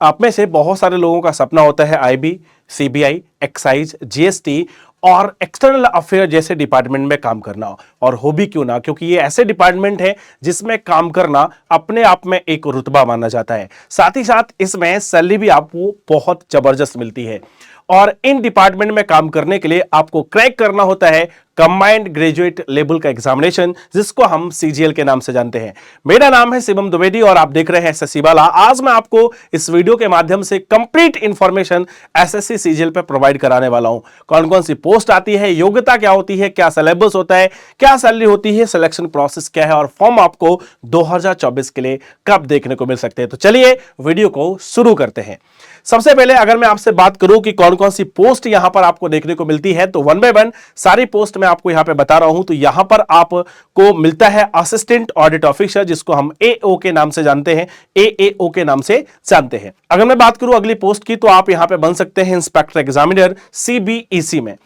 आप में से बहुत सारे लोगों का सपना होता है आईबी, सीबीआई, एक्साइज, जीएसटी और एक्सटर्नल अफेयर जैसे डिपार्टमेंट में काम करना। और हो भी क्यों ना, क्योंकि ये ऐसे डिपार्टमेंट है जिसमें काम करना अपने आप में एक रुतबा माना जाता है। साथ ही साथ इसमें सैलरी भी आपको बहुत जबरदस्त मिलती है। और इन डिपार्टमेंट में काम करने के लिए आपको क्रैक करना होता है कंबाइंड ग्रेजुएट लेवल का एग्जामिनेशन, जिसको हम सीजीएल के नाम से जानते हैं। मेरा नाम है शिवम द्विवेदी और आप देख रहे हैं एसएससी वाला। आज मैं आपको इस वीडियो के माध्यम से कंप्लीट इंफॉर्मेशन एसएससी सीजीएल पे प्रोवाइड कराने वाला हूं। कौन कौन सी पोस्ट आती है, योग्यता क्या होती है, क्या सिलेबस होता है, क्या सैलरी होती है, सिलेक्शन प्रोसेस क्या है और फॉर्म आपको 2024 के लिए कब देखने को मिल सकते हैं। तो चलिए वीडियो को शुरू करते हैं। सबसे पहले अगर मैं आपसे बात करूं कि कौन कौन सी पोस्ट यहां पर आपको देखने को मिलती है, तो वन बाय वन सारी पोस्ट मैं आपको यहां पे बता रहा हूं। तो यहां पर आपको मिलता है असिस्टेंट ऑडिट ऑफिसर, जिसको हम एओ के नाम से जानते हैं, एएओ के नाम से जानते हैं। अगर मैं बात करूं अगली पोस्ट की, तो आप यहां पे बन सकते हैं इंस्पेक्टर एग्जामिनर सीबीईसी में।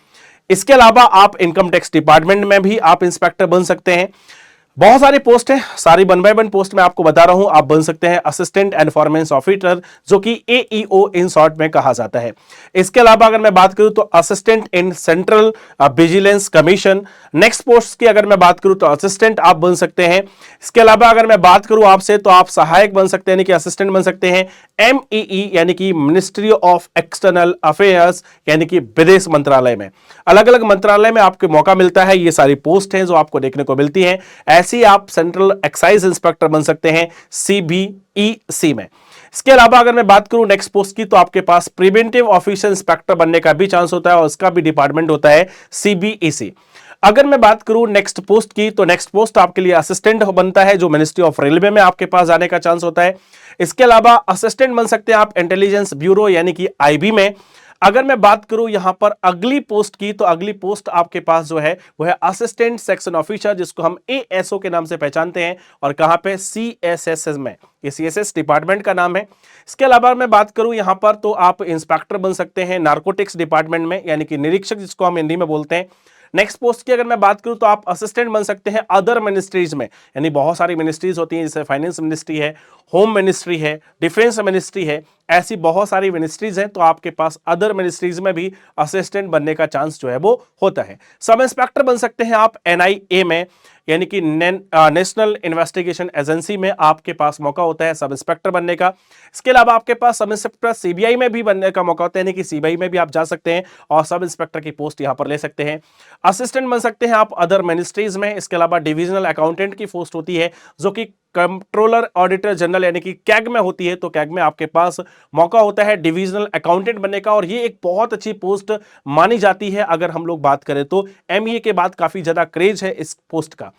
इसके अलावा आप इनकम टैक्स डिपार्टमेंट में भी आप इंस्पेक्टर बन सकते हैं। बहुत सारी पोस्ट है, सारी वन बाय वन पोस्ट मैं आपको बता रहा हूं। आप बन सकते हैं असिस्टेंट इन्फॉर्मेंस ऑफिसर, जो कि एईओ इन शॉर्ट में कहा जाता है। इसके अलावा अगर मैं बात करूं तो assistant in central vigilance commission. Next post की अगर मैं बात करूं तो असिस्टेंट आप बन सकते हैं। इसके अलावा अगर मैं बात करूं आपसे, तो आप सहायक बन सकते हैं, यानी कि असिस्टेंट बन सकते हैं एमईई, यानी कि मिनिस्ट्री ऑफ एक्सटर्नल अफेयर्स, यानी कि विदेश मंत्रालय में। अलग अलग मंत्रालय में आपको मौका मिलता है। ये सारी पोस्ट हैं जो आपको देखने को मिलती है। ऐसी आप सेंट्रल एक्साइज इंस्पेक्टर बन सकते हैं सीबीईसी में। इसके अलावा अगर मैं बात करूं नेक्स्ट पोस्ट की, तो आपके पास प्रिवेंटिव ऑफिसर इंस्पेक्टर बनने का भी चांस होता है और उसका भी डिपार्टमेंट होता है सीबीईसी। अगर मैं बात करूं नेक्स्ट पोस्ट की, तो नेक्स्ट पोस्ट आपके लिए असिस्टेंट बनता है, जो मिनिस्ट्री ऑफ रेलवे में आपके पास जाने का चांस होता है। इसके अलावा असिस्टेंट बन सकते हैं आप इंटेलिजेंस ब्यूरो, यानी कि आईबी में। अगर मैं बात करूं यहां पर अगली पोस्ट की, तो अगली पोस्ट आपके पास जो है वो है असिस्टेंट सेक्शन ऑफिसर, जिसको हम एएसओ के नाम से पहचानते हैं। और कहां पे? सीएसएस में। ये सीएसएस डिपार्टमेंट का नाम है। इसके अलावा मैं बात करूं यहां पर, तो आप इंस्पेक्टर बन सकते हैं नारकोटिक्स डिपार्टमेंट में, यानी कि निरीक्षक, जिसको हम हिंदी में बोलते हैं। नेक्स्ट पोस्ट की अगर मैं बात करूं, तो आप असिस्टेंट बन सकते हैं अदर मिनिस्ट्रीज में, यानी बहुत सारी मिनिस्ट्रीज होती हैं, जैसे फाइनेंस मिनिस्ट्री है, होम मिनिस्ट्री है, डिफेंस मिनिस्ट्री है, ऐसी बहुत सारी मिनिस्ट्रीज हैं। तो आपके पास अदर मिनिस्ट्रीज में भी असिस्टेंट बनने का चांस जो है वो होता है। सब इंस्पेक्टर बन सकते हैं आप एनआईए में, यानी कि नेशनल इन्वेस्टिगेशन एजेंसी में आपके पास मौका होता है सब इंस्पेक्टर बनने का। इसके अलावा आपके पास सब इंस्पेक्टर सीबीआई में भी बनने का मौका होता है, यानी कि सीबीआई में भी आप जा सकते हैं और सब इंस्पेक्टर की पोस्ट यहां पर ले सकते हैं। असिस्टेंट बन सकते हैं आप अदर मिनिस्ट्रीज में। इसके अलावा डिविजनल अकाउंटेंट की पोस्ट होती है, जो कि कंट्रोलर ऑडिटर जनरल, यानी कि कैग में होती है। तो कैग में आपके पास मौका होता है डिविजनल अकाउंटेंट बनने का, और ये एक बहुत अच्छी पोस्ट मानी जाती है। अगर हम लोग बात करें तो एमईए के बाद काफी ज्यादा क्रेज है इस पोस्ट का।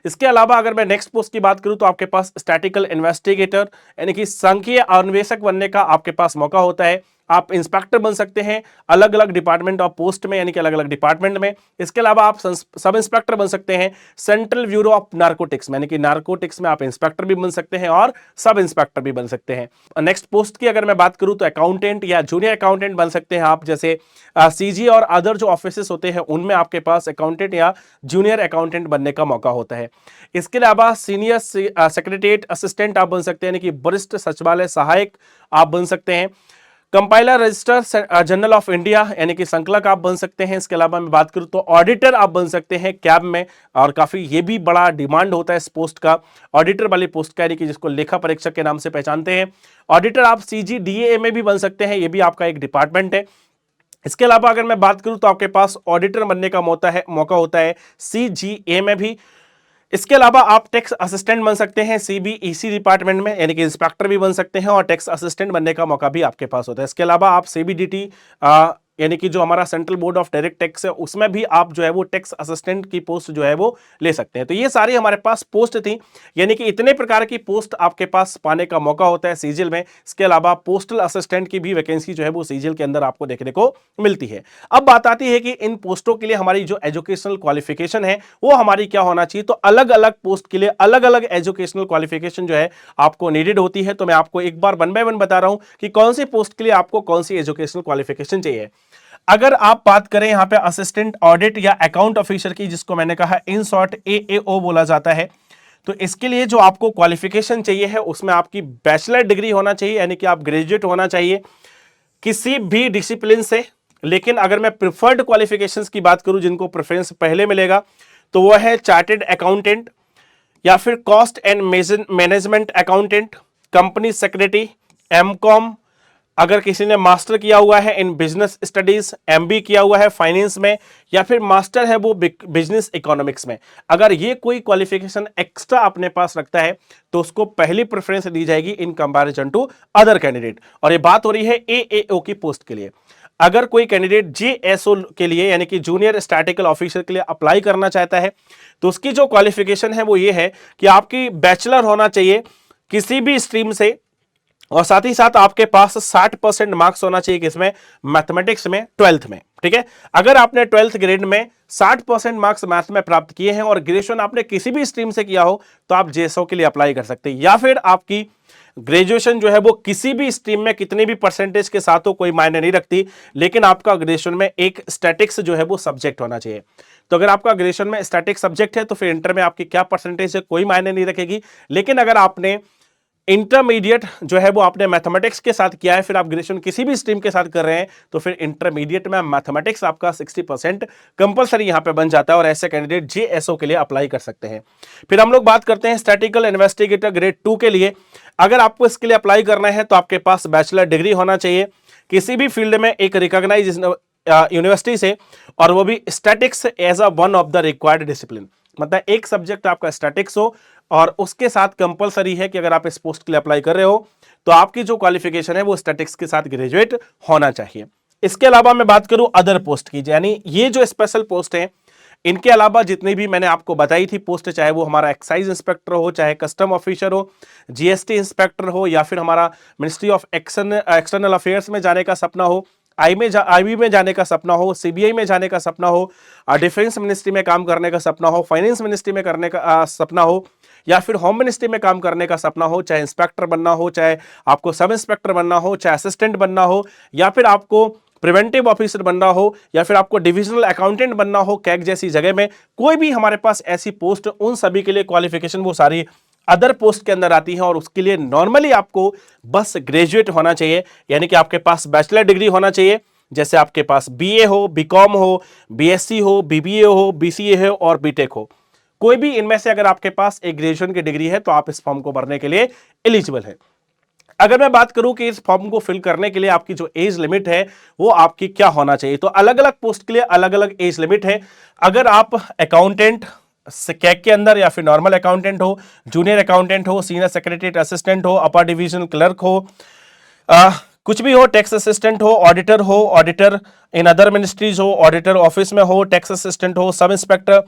इसके अलावा अगर मैं नेक्स्ट पोस्ट की बात करूं, तो आपके पास स्टैटिकल इन्वेस्टिगेटर, यानी कि सांख्यिकीय अन्वेषक बनने का आपके पास मौका होता है। आप इंस्पेक्टर बन सकते हैं अलग अलग डिपार्टमेंट ऑफ पोस्ट में, यानी कि अलग अलग डिपार्टमेंट में। इसके अलावा आप सब इंस्पेक्टर बन सकते हैं सेंट्रल ब्यूरो ऑफ नारकोटिक्स में, यानी कि नारकोटिक्स में आप इंस्पेक्टर भी बन सकते हैं और सब इंस्पेक्टर भी बन सकते हैं। नेक्स्ट पोस्ट की अगर मैं बात करूं, तो अकाउंटेंट या जूनियर अकाउंटेंट बन सकते हैं आप, जैसे सीजी और अदर जो ऑफिस होते हैं उनमें आपके पास अकाउंटेंट या जूनियर अकाउंटेंट बनने का मौका होता है। इसके अलावा सीनियर सेक्रेटरीट असिस्टेंट आप बन सकते हैं, यानी कि वरिष्ठ सचिवालय सहायक आप बन सकते हैं। Compiler register general of India, यानी कि संकलक आप बन सकते हैं। इसके अलावा मैं बात करूं तो ऑडिटर आप बन सकते हैं कैब में, और काफी ये भी बड़ा डिमांड होता है इस पोस्ट का, ऑडिटर वाली पोस्ट का, यानी कि जिसको लेखा परीक्षक के नाम से पहचानते हैं। ऑडिटर आप सीजीडीए में भी बन सकते हैं, ये भी आपका एक डिपार्टमेंट है। इसके अलावा अगर मैं बात करूं तो आपके पास ऑडिटर बनने का मौका होता है सीजीए में भी। इसके अलावा आप टैक्स असिस्टेंट बन सकते हैं सीबीईसी डिपार्टमेंट में, यानी कि इंस्पेक्टर भी बन सकते हैं और टैक्स असिस्टेंट बनने का मौका भी आपके पास होता है। इसके अलावा आप सीबीडीटी, यानी कि जो हमारा central board of direct tax है, उसमें भी आप जो है वो टैक्स असिस्टेंट की पोस्ट जो है वो ले सकते हैं। तो ये सारी हमारे पास पोस्ट थी, यानी कि इतने प्रकार की पोस्ट आपके पास पाने का मौका होता है सीजीएल में। इसके अलावा पोस्टल असिस्टेंट की भी वैकेंसी जो है वो सीजीएल के अंदर आपको देखने को मिलती है। अब बात आती है कि इन पोस्टों के लिए हमारी जो एजुकेशनल क्वालिफिकेशन है वो हमारी क्या होना चाहिए। तो अलग अलग पोस्ट के लिए अलग अलग एजुकेशनल क्वालिफिकेशन जो है आपको नीडेड होती है। तो मैं आपको एक बार वन बाय वन बता रहा हूं कि कौन सी पोस्ट के लिए आपको कौन सी एजुकेशनल क्वालिफिकेशन चाहिए। अगर आप बात करें यहां पे असिस्टेंट ऑडिट या अकाउंट ऑफिसर की, जिसको मैंने कहा इन शॉर्ट एएओ बोला जाता है, तो इसके लिए जो आपको क्वालिफिकेशन चाहिए है उसमें आपकी बैचलर डिग्री होना चाहिए, यानी कि आप ग्रेजुएट होना चाहिए किसी भी डिसिप्लिन से। लेकिन अगर मैं प्रिफर्ड क्वालिफिकेशंस की बात करूं जिनको प्रेफरेंस पहले मिलेगा, तो वह है चार्टेड अकाउंटेंट या फिर cost and management accountant, company secretary, M Com, अगर किसी ने मास्टर किया हुआ है इन बिजनेस स्टडीज, एमबी किया हुआ है फाइनेंस में, या फिर मास्टर है वो बिजनेस इकोनॉमिक्स में, अगर ये कोई क्वालिफिकेशन एक्स्ट्रा अपने पास रखता है तो उसको पहली प्रेफरेंस दी जाएगी in comparison to other candidate. और ये बात हो रही है एएओ की पोस्ट के लिए। अगर कोई कैंडिडेट जेएसओ के लिए यानी कि जूनियर स्टैटिस्टिकल ऑफिसर के लिए अप्लाई करना चाहता है तो उसकी जो क्वालिफिकेशन है वो ये है कि आपकी बैचलर होना चाहिए किसी भी स्ट्रीम से, और साथ ही साथ आपके पास 60% मार्क्स होना चाहिए किसमें, मैथमेटिक्स में, 12th में। ठीक है, अगर आपने 12th ग्रेड में 60% मार्क्स मैथ में प्राप्त किए हैं और ग्रेजुएशन आपने किसी भी स्ट्रीम से किया हो तो आप जेएसओ के लिए अप्लाई कर सकते हैं। या फिर आपकी ग्रेजुएशन जो है वो किसी भी स्ट्रीम में कितने भी परसेंटेज के साथ हो, कोई मायने नहीं रखती, लेकिन आपका ग्रेजुएशन में एक स्टैटिक्स जो है वो सब्जेक्ट होना चाहिए। तो अगर आपका ग्रेजुएशन में स्टैटिक्स सब्जेक्ट है तो फिर इंटर में आपकी क्या परसेंटेज है कोई मायने नहीं रखेगी। लेकिन अगर आपने इंटरमीडिएट जो है वो आपने मैथमेटिक्स के साथ किया है, फिर आप ग्रेजुएशन किसी भी स्ट्रीम के साथ कर रहे हैं, तो फिर इंटरमीडिएट में मैथमेटिक्स आपका 60% कंपलसरी यहां पे बन जाता है और ऐसे कैंडिडेट जेएसओ के लिए अप्लाई कर सकते हैं। फिर हम लोग बात करते हैं स्टैटिस्टिकल इन्वेस्टिगेटर ग्रेड 2 के लिए। अगर आपको इसके लिए अप्लाई करना है तो आपके पास बैचलर डिग्री होना चाहिए किसी भी फील्ड में एक रिकॉग्नाइज यूनिवर्सिटी से, और वो भी statics as a one of the required discipline. मतलब एक सब्जेक्ट आपका स्टैटिक्स हो और उसके साथ कंपलसरी है कि अगर आप इस पोस्ट के लिए अप्लाई कर रहे हो तो आपकी जो क्वालिफिकेशन है वो स्टैटिक्स के साथ ग्रेजुएट होना चाहिए। इसके अलावा मैं बात करूं अदर पोस्ट की, यानी ये जो स्पेशल पोस्ट है इनके अलावा जितनी भी मैंने आपको बताई थी पोस्ट, चाहे वो हमारा एक्साइज इंस्पेक्टर हो, चाहे कस्टम ऑफिसर हो, जीएसटी इंस्पेक्टर हो, या फिर हमारा मिनिस्ट्री ऑफ एक्सटर्नल अफेयर्स में जाने का सपना हो, आईबी में जाने का सपना हो, सीबीआई में जाने का सपना हो, डिफेंस मिनिस्ट्री में काम करने का सपना हो, फाइनेंस मिनिस्ट्री में करने का सपना हो, या फिर होम मिनिस्ट्री में काम करने का सपना हो, चाहे इंस्पेक्टर बनना हो, चाहे आपको सब इंस्पेक्टर बनना हो, चाहे असिस्टेंट बनना हो, या फिर आपको प्रिवेंटिव ऑफिसर बनना हो, या फिर आपको डिविजनल अकाउंटेंट बनना हो कैग जैसी जगह में, कोई भी हमारे पास ऐसी पोस्ट, उन सभी के लिए क्वालिफिकेशन वो सारी अदर पोस्ट के अंदर आती है। और उसके लिए नॉर्मली आपको बस ग्रेजुएट होना चाहिए, यानी कि आपके पास बैचलर डिग्री होना चाहिए, जैसे आपके पास बीए हो, बीकॉम हो, बीएससी हो, बीबीए हो, बीसीए हो और बीटेक हो। कोई भी इनमें से अगर आपके पास एक ग्रेजुएशन की डिग्री है तो आप इस फॉर्म को भरने के लिए एलिजिबल है। अगर मैं बात करूं कि इस फॉर्म को फिल करने के लिए आपकी जो एज लिमिट है वो आपकी क्या होना चाहिए, तो अलग अलग पोस्ट के लिए अलग अलग एज लिमिट है। अगर आप अकाउंटेंट कैग के अंदर या फिर नॉर्मल अकाउंटेंट हो, जूनियर अकाउंटेंट हो, सीनियर सेक्रेटरी असिस्टेंट हो, अपर डिवीजन क्लर्क हो, कुछ भी हो, टैक्स असिस्टेंट हो, ऑडिटर इन अदर मिनिस्ट्रीज हो, ऑडिटर ऑफिस में हो, टैक्स असिस्टेंट हो, सब इंस्पेक्टर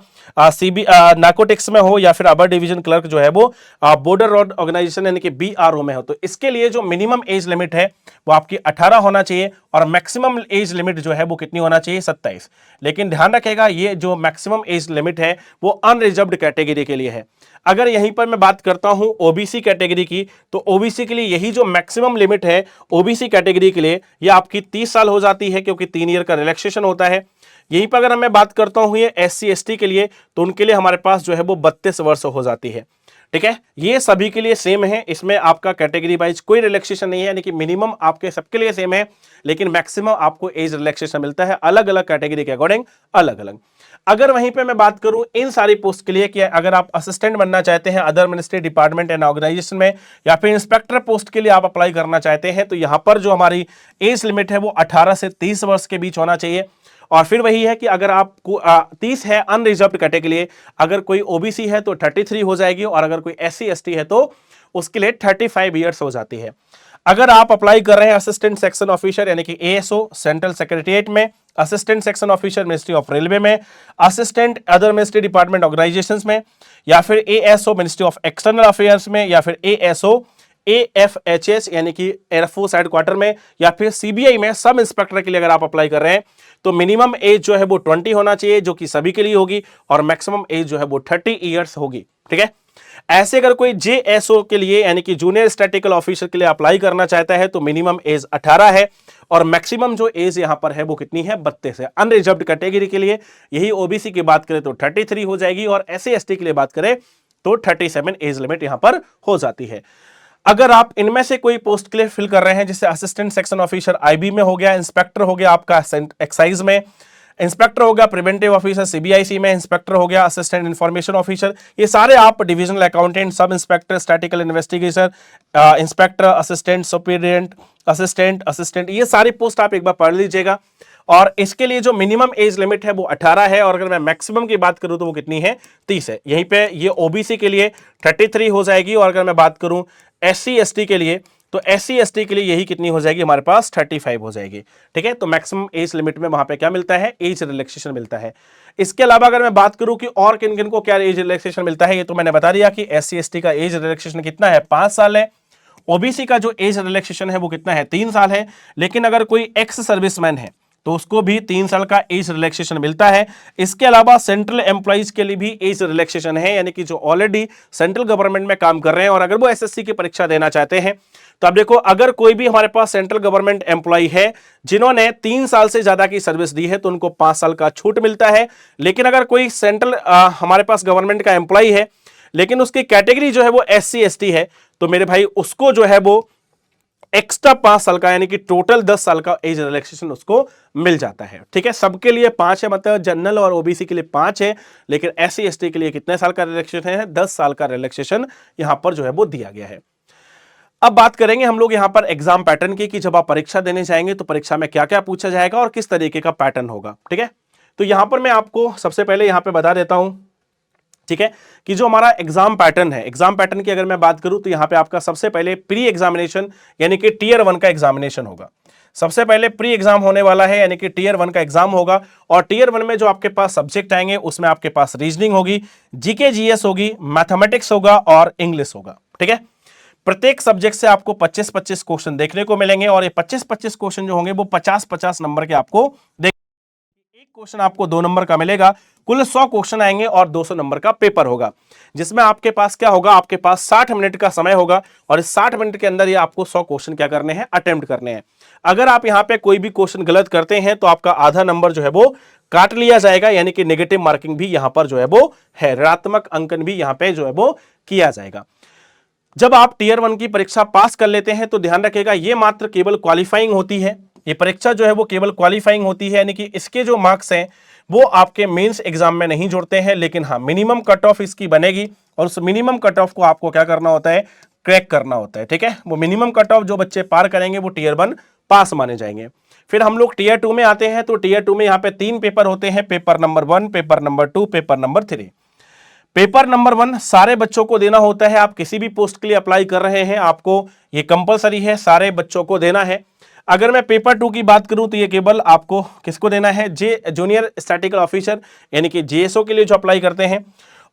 नार्कोटिक्स में हो, या फिर अपर डिवीजन क्लर्क जो है वो बॉर्डर रोड ऑर्गेनाइजेशन यानी कि बीआरओ में हो, तो इसके लिए जो मिनिमम एज लिमिट है वो आपकी 18 होना चाहिए और मैक्सिमम एज लिमिट जो है वो कितनी होना चाहिए, 27। लेकिन ध्यान रखेगा ये जो मैक्सिमम एज लिमिट है वो अनरिजर्व्ड कैटेगरी के लिए है। अगर यहीं पर मैं बात करता हूं ओबीसी कैटेगरी की, तो ओबीसी के लिए यही जो मैक्सिमम लिमिट है ओबीसी कैटेगरी के लिए ये आपकी 30 साल हो जाती है, क्योंकि 3 ईयर का रिलैक्सेशन होता है। यहीं पर अगर मैं बात करता हूं ये एससी एसटी के लिए, तो उनके लिए हमारे पास जो है वो 32 वर्ष हो जाती है। ठीक है, ये सभी के लिए सेम है, इसमें आपका कैटेगरी वाइज कोई रिलैक्सेशन नहीं है, यानी कि मिनिमम आपके सबके लिए सेम है, लेकिन मैक्सिमम आपको एज रिलैक्सेशन मिलता है अलग अलग कैटेगरी के अकॉर्डिंग अलग अलग। अगर वहीं पे मैं बात करूं इन सारी पोस्ट के लिए कि अगर आप असिस्टेंट बनना चाहते हैं other ministry department and organisation में, या फिर इंस्पेक्टर पोस्ट के लिए आप अप्लाई करना चाहते हैं, तो यहां पर जो हमारी एज लिमिट है वो 18 से 30 वर्ष के बीच होना चाहिए। और फिर वही है कि अगर आपको 30 है अनरिजर्व्ड कैटेगरी के लिए, अगर कोई ओबीसी है तो 33 हो जाएगी, और अगर कोई एससी एसटी है तो उसके लिए 35 ईयर्स हो जाती है। अगर आप अप्लाई कर रहे हैं असिस्टेंट सेक्शन ऑफिसर यानी कि एएसओ सेंट्रल सेक्रेटरिएट में, assistant section officer ministry of railway में, assistant other ministry department organisations में, या फिर ASO ministry of external affairs में, या फिर एएसओ एएफएचएस यानी कि एयरफोर्स हेडक्वार्टर में, या फिर सीबीआई में सब इंस्पेक्टर के लिए अगर आप अप्लाई कर रहे हैं तो मिनिमम एज जो है वो 20 होना चाहिए, जो कि सभी के लिए होगी, और मैक्सिमम एज जो है वो 30 ईयर्स होगी। ठीक है, ऐसे अगर कोई जेएसओ के लिए यानी कि जूनियर स्टैटिस्टिकल ऑफिसर के लिए अप्लाई करना चाहता है तो मिनिमम एज 18 है, और मैक्सिमम जो एज यहां पर है वो कितनी है, 32 है। अनरिजर्व्ड कैटेगरी के लिए यही ओबीसी की बात करें तो 33 हो जाएगी, और एससी एसटी के लिए बात करें तो 37 एज लिमिट यहां पर हो जाती है। अगर आप इनमें से कोई पोस्ट के लिए फिल कर रहे हैं, जैसे असिस्टेंट सेक्शन ऑफिसर आईबी में हो गया, इंस्पेक्टर हो गया आपका एक्साइज में, इंस्पेक्टर हो गया प्रिवेंटिव ऑफिसर सीबीआईसी में, इंस्पेक्टर हो गया असिस्टेंट इंफॉर्मेशन ऑफिसर, ये सारे आप divisional accountant, sub inspector, statistical investigator, inspector, assistant superintendent, assistant, ये सारी पोस्ट आप एक बार पढ़ लीजिएगा। और इसके लिए जो मिनिमम एज लिमिट है वो 18 है, और अगर मैं मैक्सिमम की बात करूं तो वो कितनी है, 30 है। यहीं पे ये ओबीसी के लिए 33 हो जाएगी, और अगर मैं बात करूं एससी एसटी के लिए, तो एससी एसटी के लिए यही कितनी हो जाएगी हमारे पास, 35 हो जाएगी। ठीक है, तो मैक्सिमम एज लिमिट में वहां पे क्या मिलता है, एज रिलैक्सेशन मिलता है। इसके अलावा अगर मैं बात करूं कि और किन किन को क्या एज रिलैक्सेशन मिलता है, ये तो मैंने बता दिया कि एससी एसटी का एज रिलैक्सेशन कितना है, 5 साल है। ओबीसी का जो एज रिलैक्सेशन है वो कितना है, 3 साल है। लेकिन अगर कोई एक्स सर्विसमैन है तो उसको भी 3 साल का एज रिलैक्सेशन मिलता है। इसके अलावा सेंट्रल एम्प्लॉइज के लिए भी एज रिलैक्सेशन है, यानी कि जो ऑलरेडी सेंट्रल गवर्नमेंट में काम कर रहे हैं और अगर वो एसएससी की परीक्षा देना चाहते हैं, तो अब देखो, अगर कोई भी हमारे पास सेंट्रल गवर्नमेंट एम्प्लॉय है जिन्होंने 3 साल से ज्यादा की सर्विस दी है, तो उनको 5 साल का छूट मिलता है। लेकिन अगर कोई सेंट्रल हमारे पास गवर्नमेंट का एम्प्लॉय है लेकिन उसकी कैटेगरी जो है वो एससी एसटी है, तो मेरे भाई उसको जो है वो एक्स्ट्रा 5 साल का, यानी कि टोटल 10 साल का एज रिलैक्सेशन उसको मिल जाता है। ठीक है, सबके लिए 5 है, मतलब जनरल और ओबीसी के लिए 5 है, लेकिन एससी एसटी के लिए कितने साल का रिलैक्सेशन है, 10 साल का रिलैक्सेशन यहां पर जो है वो दिया गया है। अब बात करेंगे हम लोग यहां पर एग्जाम पैटर्न की, कि जब आप परीक्षा देने जाएंगे तो परीक्षा में क्या क्या पूछा जाएगा और किस तरीके का पैटर्न होगा। ठीक है, तो यहां पर मैं आपको सबसे पहले यहां पर बता देता हूं, ठीक है, कि जो हमारा एग्जाम पैटर्न है, एग्जाम पैटर्न की अगर मैं बात करूं तो यहां पे आपका सबसे पहले प्री एग्जामिनेशन यानी कि टीयर 1 का एग्जामिनेशन होगा। सबसे पहले प्री एग्जाम होने वाला है, यानी कि टीयर 1 का एग्जाम होगा। और टीयर 1 में जो आपके पास सब्जेक्ट आएंगे उसमें आपके पास रीजनिंग होगी, जीके जीएस होगी, मैथमेटिक्स होगा और इंग्लिश होगा। ठीक है, प्रत्येक सब्जेक्ट से आपको 25-25 क्वेश्चन देखने को मिलेंगे, और ये 25-25 क्वेश्चन जो होंगे वो 50-50 नंबर के आपको एक क्वेश्चन आपको 2 नंबर का मिलेगा। कुल 100 क्वेश्चन आएंगे और 200 नंबर का पेपर होगा, जिसमें आपके पास क्या होगा, आपके पास 60 मिनट का समय होगा, और इस 60 मिनट के अंदर ये आपको 100 क्वेश्चन क्या करने हैं, अटेम्प्ट करने हैं। अगर आप यहां पे कोई भी क्वेश्चन गलत करते हैं तो आपका आधा नंबर जो है वो काट लिया जाएगा, यानी कि नेगेटिव मार्किंग भी यहां पर जो है वो है, ऋणात्मक अंकन भी यहां पे जो है वो किया जाएगा। जब आप टीयर 1 की परीक्षा पास कर लेते हैं तो ध्यान रखिएगा, ये मात्र केवल क्वालिफाइंग होती है, ये परीक्षा जो है वो केवल क्वालिफाइंग होती है, यानी कि इसके जो मार्क्स हैं वो आपके मेंस एग्जाम में नहीं जुड़ते हैं। लेकिन हाँ, मिनिमम कट ऑफ इसकी बनेगी, और उस मिनिमम कट ऑफ को आपको क्या करना होता है, क्रैक करना होता है। ठीक है, वो मिनिमम कट ऑफ जो बच्चे पार करेंगे वो टीयर 1 पास माने जाएंगे। फिर हम लोग टीयर 2 में आते हैं, तो टीयर 2 में यहाँ पे 3 पेपर होते हैं, paper number 1, paper number 2, paper number 3। Paper number 1 सारे बच्चों को देना होता है। आप किसी भी पोस्ट के लिए अप्लाई कर रहे हैं, आपको ये कंपलसरी है, सारे बच्चों को देना है। अगर मैं पेपर 2 की बात करूं तो ये केवल आपको किसको देना है, जूनियर स्टैटिकल ऑफिसर यानी कि जेएसओ के लिए जो अप्लाई करते हैं।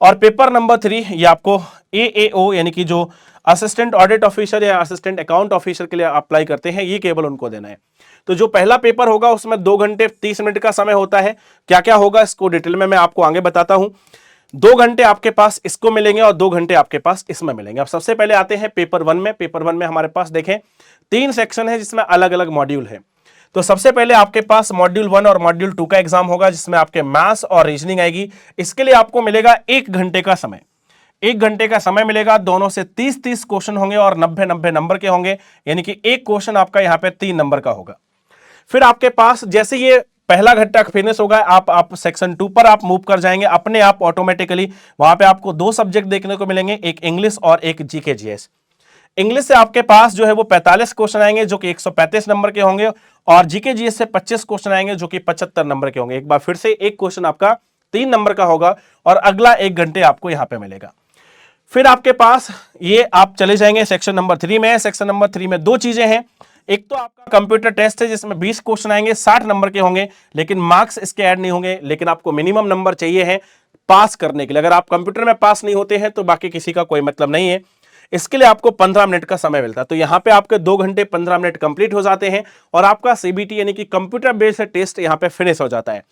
और पेपर नंबर 3 ये आपको एएओ यानी कि जो असिस्टेंट ऑडिट ऑफिसर या असिस्टेंट अकाउंट ऑफिसर के लिए अप्लाई करते हैं, ये केवल उनको देना है। तो जो पहला पेपर होगा उसमें 2 घंटे 30 मिनट का समय होता है। क्या क्या होगा इसको डिटेल में मैं आपको आगे बताता हूं। 2 घंटे आपके पास इसको मिलेंगे और 2 घंटे आपके पास इसमें मिलेंगे। अब सबसे पहले आते हैं पेपर 1 में। पेपर 1 में हमारे पास देखें 3 सेक्शन है जिसमें अलग अलग मॉड्यूल है। तो सबसे पहले आपके पास मॉड्यूल 1 और मॉड्यूल 2 का एग्जाम होगा, जिसमें आपके मैथ्स और रीजनिंग आएगी। इसके लिए आपको मिलेगा 1 घंटे का समय। 1 घंटे का समय मिलेगा, दोनों से 30-30 क्वेश्चन होंगे और 90-90 नंबर के होंगे, यानी कि एक क्वेश्चन आपका यहाँ पे 3 नंबर का होगा। फिर आपके पास जैसे ये पहला घंटा फिनिश होगा, आप सेक्शन 2 पर आप मूव कर जाएंगे अपने आप ऑटोमेटिकली। वहां पे आपको 2 सब्जेक्ट देखने को मिलेंगे, एक इंग्लिश और एक जीके जीएस। इंग्लिश से आपके पास जो है वो 45 क्वेश्चन आएंगे जो कि 135 नंबर के होंगे, और जीके जीएस से 25 क्वेश्चन आएंगे जो कि 75 नंबर के होंगे। एक बार फिर से एक क्वेश्चन आपका 3 नंबर का होगा और अगला 1 घंटे आपको यहां पे मिलेगा। फिर आपके पास ये आप चले जाएंगे सेक्शन नंबर 3 में। सेक्शन नंबर 3 में 2 चीजें हैं। एक तो आपका कंप्यूटर टेस्ट है जिसमें 20 क्वेश्चन आएंगे, 60 नंबर के होंगे, लेकिन मार्क्स इसके ऐड नहीं होंगे। लेकिन आपको मिनिमम नंबर चाहिए है पास करने के लिए। अगर आप कंप्यूटर में पास नहीं होते हैं तो बाकी किसी का कोई मतलब नहीं है। इसके लिए आपको 15 मिनट का समय मिलता है। तो यहां पे आपके 2 घंटे 15 मिनट कंप्लीट हो जाते हैं और आपका सीबीटी यानी कि कंप्यूटर बेस्ड टेस्ट यहां पे फिनिश हो जाता है।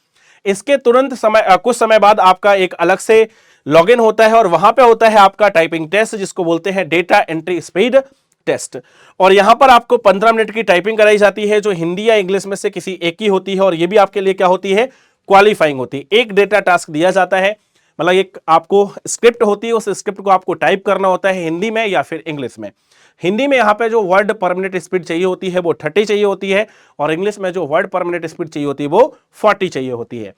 इसके तुरंत समय कुछ समय बाद आपका एक अलग से लॉगिन होता है और वहां पे होता है आपका टाइपिंग टेस्ट, जिसको बोलते हैं डेटा एंट्री स्पीड टेस्ट। और यहां पर आपको 15 मिनट की टाइपिंग कराई जाती है, जो हिंदी या इंग्लिश में से किसी एक की होती है, और ये भी आपके लिए क्या होती है, क्वालिफाइंग होती है। एक डेटा टास्क दिया जाता है, मतलब एक आपको स्क्रिप्ट होती है, उस स्क्रिप्ट को आपको टाइप करना होता है हिंदी में या फिर इंग्लिश में। हिंदी में यहाँ पे जो वर्ड पर मिनट स्पीड चाहिए होती है वो 30 चाहिए होती है, और इंग्लिश में जो वर्ड पर मिनट स्पीड चाहिए होती है वो 40 चाहिए होती है।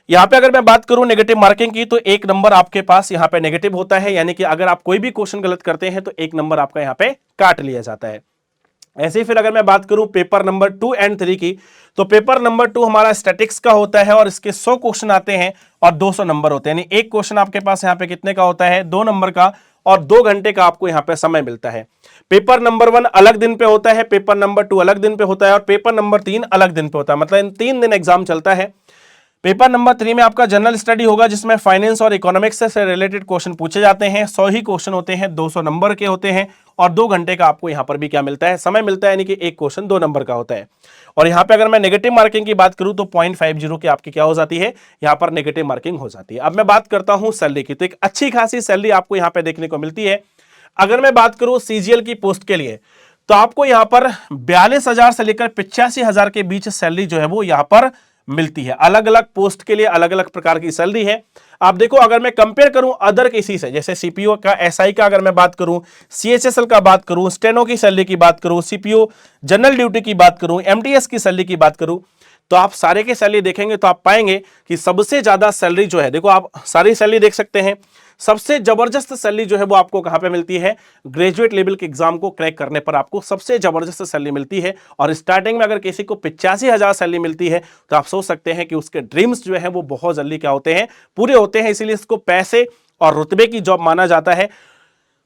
यहां पे अगर मैं बात करूं नेगेटिव मार्किंग की, तो एक नंबर आपके पास यहां पे नेगेटिव होता है, यानी कि अगर आप कोई भी क्वेश्चन गलत करते हैं तो एक नंबर आपका यहां पे काट लिया जाता है। ऐसे ही फिर अगर मैं बात करूं पेपर नंबर 2 एंड 3 की, तो पेपर नंबर 2 हमारा स्टैटिक्स का होता है और इसके 100 क्वेश्चन आते हैं और 200 नंबर होते हैं, यानी एक क्वेश्चन आपके पास यहां पे कितने का होता है, 2 नंबर का, और 2 घंटे का आपको यहां पे समय मिलता है। पेपर नंबर 1 अलग दिन पे होता है, पेपर नंबर 2 अलग दिन पे होता है, और पेपर नंबर 3 अलग दिन पे होता है, मतलब इन 3 दिन एग्जाम चलता है। पेपर नंबर 3 में आपका जनरल स्टडी होगा, जिसमें फाइनेंस और इकोनॉमिक्स से रिलेटेड क्वेश्चन पूछे जाते हैं। 100 ही क्वेश्चन होते हैं, 200 नंबर के होते हैं, और 2 घंटे का आपको यहां पर भी क्या मिलता है, समय मिलता है, यानी कि एक क्वेश्चन 2 नंबर का होता है। और यहां पे अगर मैं नेगेटिव मार्किंग की बात करूं तो 0.50 की आपकी क्या हो जाती है, यहां पर नेगेटिव मार्किंग हो जाती है। अब मैं बात करता हूं सैलरी की, तो एक अच्छी खासी सैलरी आपको यहां पे देखने को मिलती है। अगर मैं बात करूं सीजीएल की पोस्ट के लिए, तो आपको यहां पर 42,000 से लेकर 85,000 के बीच सैलरी जो है वो यहां पर मिलती है। अलग अलग पोस्ट के लिए अलग अलग प्रकार की सैलरी है। आप देखो, अगर मैं कंपेयर करूं अदर किसी से, जैसे सीपीओ का, एसआई का अगर मैं बात करूं, सीएचएसएल का बात करूं, स्टेनो की सैलरी की बात करूं, सीपीओ जनरल ड्यूटी की बात करूं, एमटीएस की सैलरी की बात करूं, तो आप सारे के सैलरी देखेंगे तो आप पाएंगे कि सबसे ज्यादा सैलरी जो है, देखो आप सारी सैलरी देख सकते हैं, सबसे जबरदस्त सैलरी जो है वो आपको कहां पे मिलती है, ग्रेजुएट लेवल के एग्जाम को क्रैक करने पर आपको सबसे जबरदस्त सैलरी मिलती है। और स्टार्टिंग में अगर किसी को 85,000 सैलरी मिलती है तो आप सोच सकते हैं कि उसके ड्रीम्स जो है वो बहुत जल्दी क्या होते हैं, पूरे होते हैं। इसीलिए इसको पैसे और रुतबे की जॉब माना जाता है।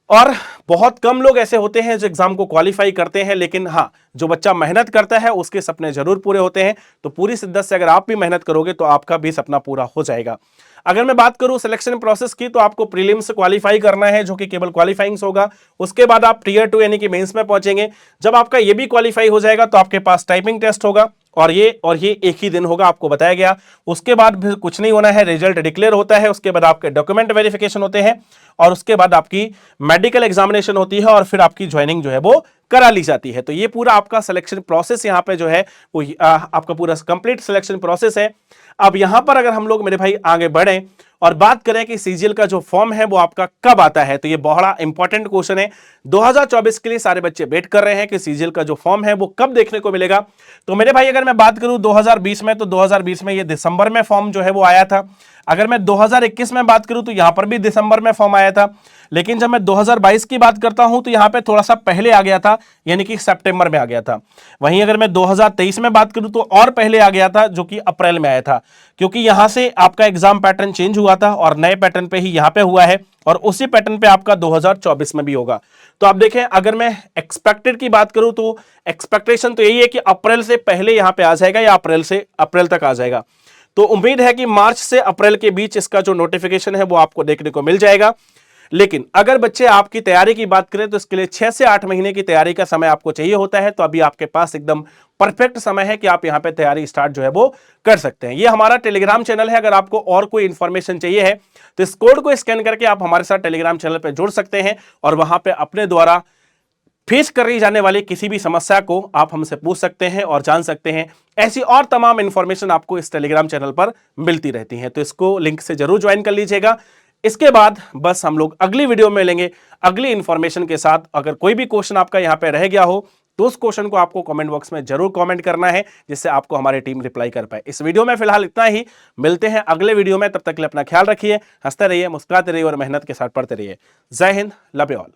और बहुत कम लोग ऐसे होते हैं जो एग्जाम को क्वालिफाई करते हैं, लेकिन हाँ, जो बच्चा मेहनत करता है उसके सपने जरूर पूरे होते हैं। तो पूरी शिद्दत से अगर आप भी मेहनत करोगे तो आपका भी सपना पूरा हो जाएगा। अगर मैं बात करूं सिलेक्शन प्रोसेस की, तो आपको प्रीलिम्स क्वालिफाई करना है, जो कि केवल क्वालिफाइंग होगा। उसके बाद आप टियर 2 यानी कि मेंस में पहुंचेंगे। जब आपका ये भी क्वालिफाई हो जाएगा तो आपके पास टाइपिंग टेस्ट होगा, और ये एक ही दिन होगा, आपको बताया गया। उसके बाद भी कुछ नहीं होना है, रिजल्ट डिक्लेयर होता है, उसके बाद आपके डॉक्यूमेंट वेरिफिकेशन होते हैं, और उसके बाद आपकी मेडिकल एग्जामिनेशन होती है, और फिर आपकी ज्वाइनिंग जो है वो करा ली जाती है। तो ये पूरा आपका सिलेक्शन प्रोसेस यहाँ पे जो है वो आपका पूरा कंप्लीट सिलेक्शन प्रोसेस है। अब यहां पर अगर हम लोग मेरे भाई आगे बढ़े और बात करें कि सीजीएल का जो फॉर्म है वो आपका कब आता है, तो ये बड़ा इंपॉर्टेंट क्वेश्चन है। 2024 के लिए सारे बच्चे वेट कर रहे हैं कि सीजीएल का जो फॉर्म है वो कब देखने को मिलेगा। तो मेरे भाई अगर मैं बात करूं 2020 में, तो 2020 में ये दिसंबर में फॉर्म जो है वो आया था। अगर मैं 2021 में बात करूं तो यहां पर भी दिसंबर में फॉर्म आया था। लेकिन जब मैं 2022 की बात करता हूं तो यहां पे थोड़ा सा पहले आ गया था, यानी कि सितंबर में आ गया था। वहीं अगर मैं 2023 में बात करूं तो और पहले आ गया था, जो कि अप्रैल में आया था, क्योंकि यहां से आपका एग्जाम पैटर्न चेंज हुआ था और नए पैटर्न पे ही यहां पे हुआ है, और उसी पैटर्न पे आपका 2024 में भी होगा। तो आप देखें, अगर मैं एक्सपेक्टेड की बात करूं तो एक्सपेक्टेशन तो यही है कि अप्रैल से पहले यहां पे आ जाएगा, या अप्रैल तक आ जाएगा। तो उम्मीद है कि मार्च से अप्रैल के बीच इसका जो नोटिफिकेशन है वो आपको देखने को मिल जाएगा। लेकिन अगर बच्चे आपकी तैयारी की बात करें तो इसके लिए 6 से 8 महीने की तैयारी का समय आपको चाहिए होता है। तो अभी आपके पास एकदम परफेक्ट समय है कि आप यहां पे तैयारी स्टार्ट जो है वो कर सकते हैं। ये हमारा टेलीग्राम चैनल है। अगर आपको और कोई इंफॉर्मेशन चाहिए है तो इस कोड को स्कैन करके आप हमारे साथ टेलीग्राम चैनल पर जुड़ सकते हैं, और वहां पर अपने द्वारा फेस करी जाने वाली किसी भी समस्या को आप हमसे पूछ सकते हैं और जान सकते हैं। ऐसी और तमाम इंफॉर्मेशन आपको इस टेलीग्राम चैनल पर मिलती रहती है, तो इसको लिंक से जरूर ज्वाइन कर लीजिएगा। इसके बाद बस हम लोग अगली वीडियो में मिलेंगे अगली इंफॉर्मेशन के साथ। अगर कोई भी क्वेश्चन आपका यहां पे रह गया हो तो उस क्वेश्चन को आपको कमेंट बॉक्स में जरूर कमेंट करना है, जिससे आपको हमारी टीम रिप्लाई कर पाए। इस वीडियो में फिलहाल इतना ही, मिलते हैं अगले वीडियो में। तब तक के लिए अपना ख्याल रखिए, हंसते रहिए, मुस्कुराते रहिए और मेहनत के साथ पढ़ते रहिए। जय हिंद, लव यू ऑल।